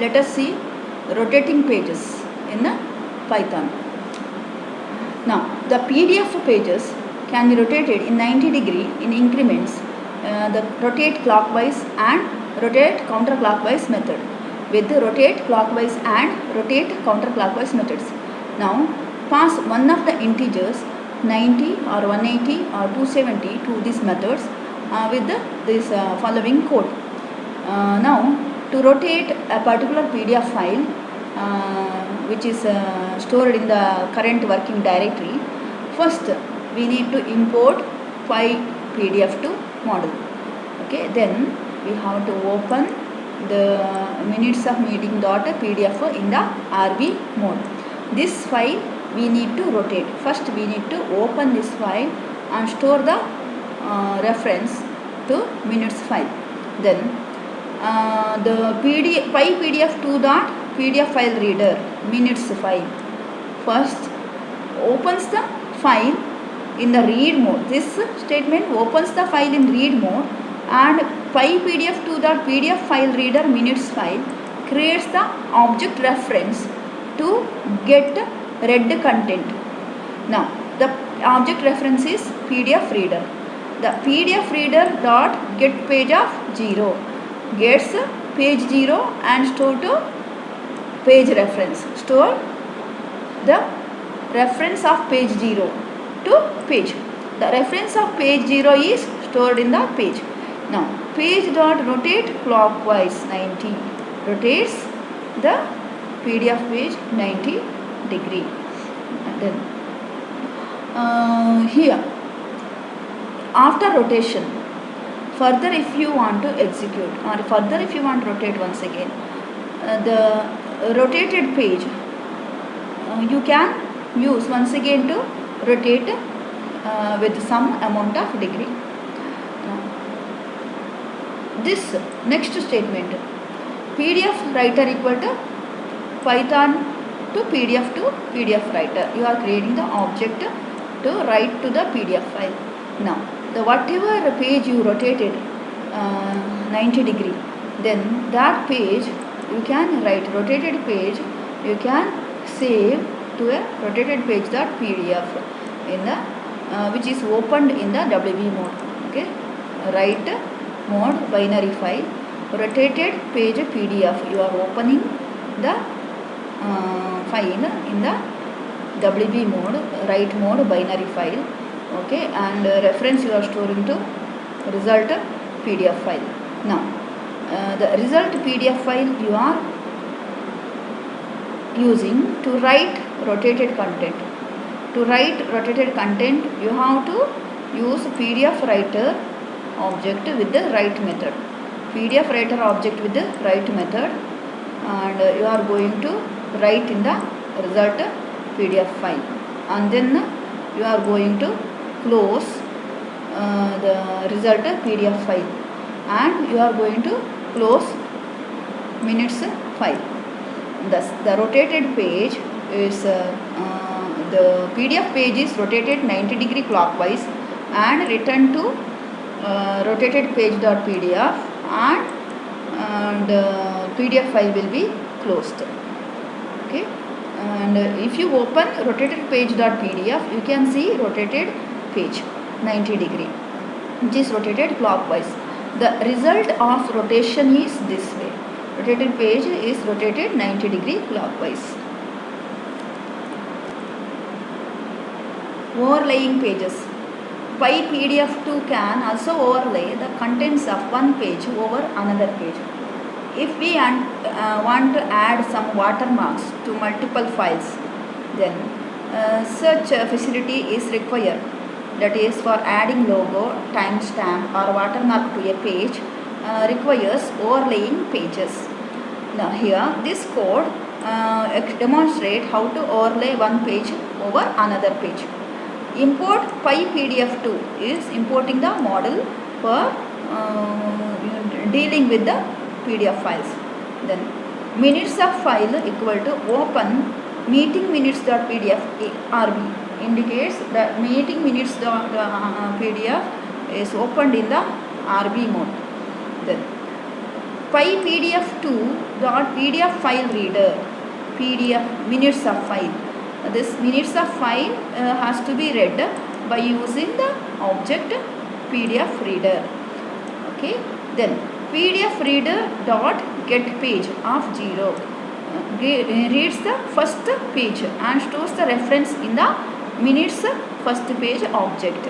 let us see rotating pages in Python. Now the PDF pages can be rotated in 90-degree in increments, the rotate clockwise and rotate counterclockwise method, with the rotate clockwise and rotate counterclockwise methods. Now pass one of the integers 90 or 180 or 270 to these methods with this following code. Now to rotate a particular PDF file which is stored in the current working directory, first we need to import PyPDF2 model. Okay, then we have to open the minutes of meeting.pdf in the RB mode. This file we need to rotate. First we need to open this file and store the reference to minutes file. Then the PyPDF2.pdf file reader minutes file first opens the file in the read mode. This statement opens the file in read mode, and PyPDF2.pdf file reader minutes file creates the object reference to get read content. Now the object reference is PdfReader. The PdfReader.getPage of 0 gets page 0 and store to page reference. Store the reference of page 0 to page. The reference of page 0 is stored in the page. Now page dot rotate clockwise 90 rotates the PDF page 90-degree. And then here after rotation, further if you want to execute or further if you want to rotate once again the rotated page, you can use once again to rotate with some amount of degree. This next statement, PDF writer equal to Python to PDF to PDF writer. You are creating the object to write to the PDF file. Now the whatever page you rotated 90-degree, then that page you can write rotated page, you can save to a rotated page.pdf in the which is opened in the WB mode. Okay, write mode binary file, rotated page PDF, you are opening the file in the WB mode, write mode binary file. Okay, and reference you are storing to result PDF file. Now the result PDF file you are using to write rotated content. To write rotated content you have to use PDF writer object with the write method. PDF writer object with the write method, and you are going to write in the result PDF file, and then you are going to close the result PDF file, and you are going to close minutes file. Thus the rotated page is the PDF page is rotated 90-degree clockwise and returned to rotated page.pdf, and PDF file will be closed. Okay, and if you open rotated page.pdf, you can see rotated page 90-degree, which is rotated clockwise. The result of rotation is this way. Rotated page is rotated 90-degree clockwise. Overlaying pages. PyPDF2 can also overlay the contents of one page over another page. If we want to add some watermarks to multiple files, then such a facility is required. That is, for adding logo, timestamp or watermark to a page requires overlaying pages. Now here this code demonstrates how to overlay one page over another page. Import PyPDF2 is importing the model for dealing with the PDF files. Then minutes of file equal to open meeting minutes.pdf RB indicates that meeting minutes.pdf is opened in the RB mode. Then PyPDF2 pdf file reader, pdf minutes of file. This minutes of file has to be read by using the object PdfReader. Okay, then PdfReader.getPage of 0 reads the first page and stores the reference in the minutes first page object.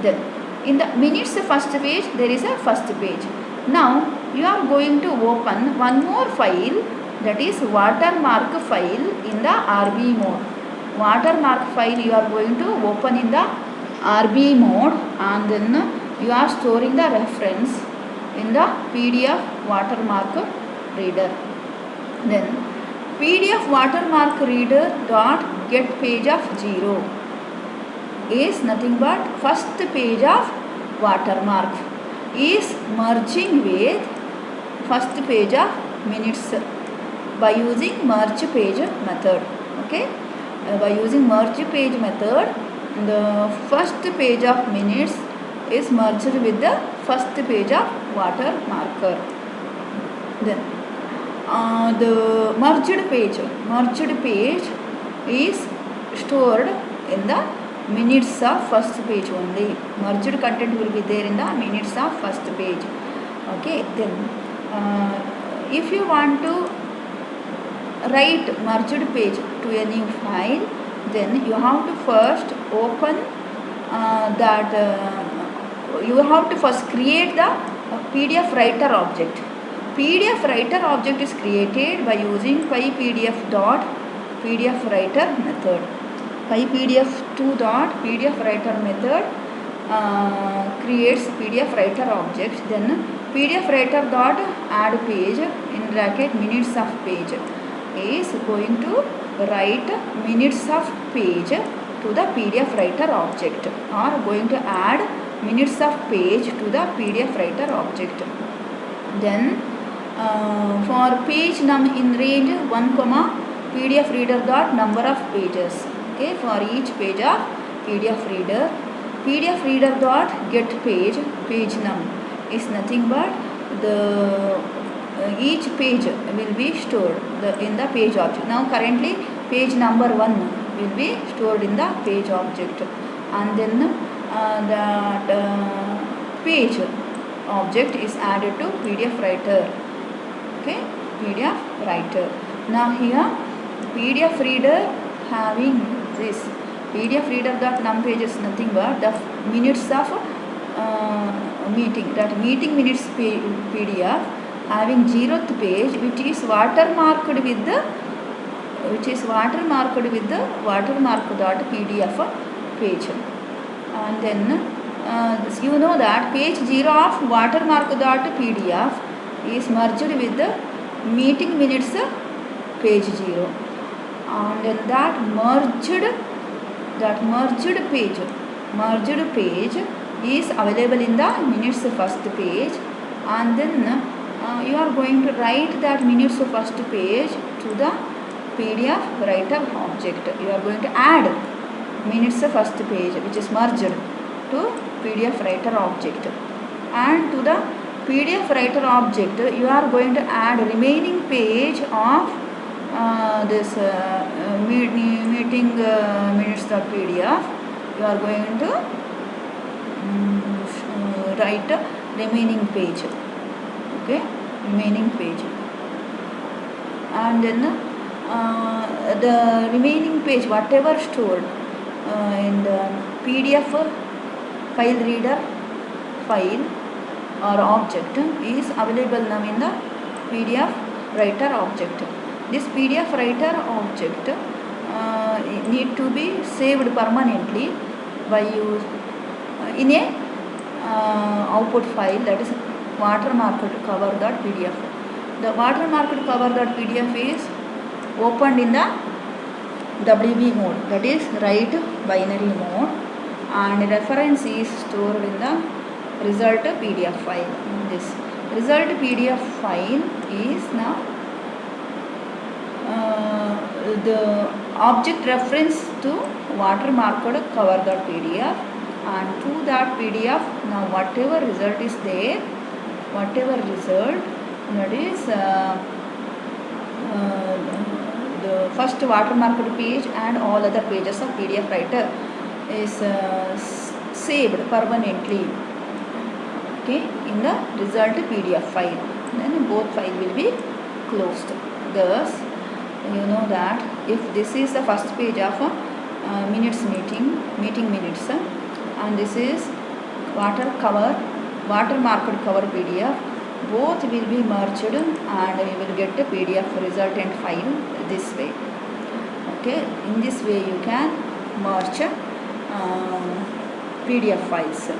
Then in the minutes first page there is a first page. Now you are going to open one more file, that is watermark file in the RB mode. Watermark file you are going to open in the RB mode, and then you are storing the reference in the PDF watermark reader. Then PDF watermark reader dot get page of 0 is nothing but first page of watermark is merging with first page of minutes by using merge page method. Okay, by using merge page method, the first page of minutes is merged with the first page of watermarker. Then the merged page is stored in the minutes of first page only. Merged content will be there in the minutes of first page. Okay, then if you want to write merged page to a new file, then you have to first open you have to first create the PdfWriter object. PdfWriter object is created by using PyPDF.PdfWriter method. PyPDF2.PdfWriter method creates PdfWriter object. Then PdfWriter.addPage in bracket minutes of page is going to write minutes of page to the PdfWriter object, or going to add minutes of page to the PdfWriter object. Then for page num in range 1, PdfReader dot number of pages. Okay, for each page of PdfReader, PdfReader dot get page num is nothing but the each page will be stored in the page object. Now currently page number 1 will be stored in the page object, and then that page object is added to PdfWriter. Okay, PdfWriter. Now here PdfReader having this PdfReader dot num page is nothing but the minutes of meeting, that meeting minutes PDF having 0th page, which is watermarked with the watermark.pdf page. And then you know that page 0 of watermark.pdf is merged with the meeting minutes page 0, and then that merged page is available in the minutes first page, and then you are going to write that minutes first page to the PdfWriter object. You are going to add minutes first page, which is merged to PdfWriter object, and to the PdfWriter object you are going to add remaining page of this meeting minutes.pdf. You are going to write remaining page. Okay, remaining page, and then the remaining page whatever stored in the PDF file reader file or object is available now in the PdfWriter object. This PdfWriter object need to be saved permanently by use in a output file, that is watermarked cover.pdf. The watermarked cover.pdf is opened in the WB mode, that is write binary mode, and reference is stored in the result PDF file. This result PDF file is now the object reference to watermarked cover.pdf, and to that PDF now whatever result is there, whatever result, that is the first watermarked page and all other pages of PDF writer is saved permanently, okay, in the result PDF file. Then both file will be closed. Thus you know that if this is the first page of meeting minutes, and this is watermarked cover PDF, both will be merged and you will get a PDF resultant file this way. Okay, in this way you can merge PDF files.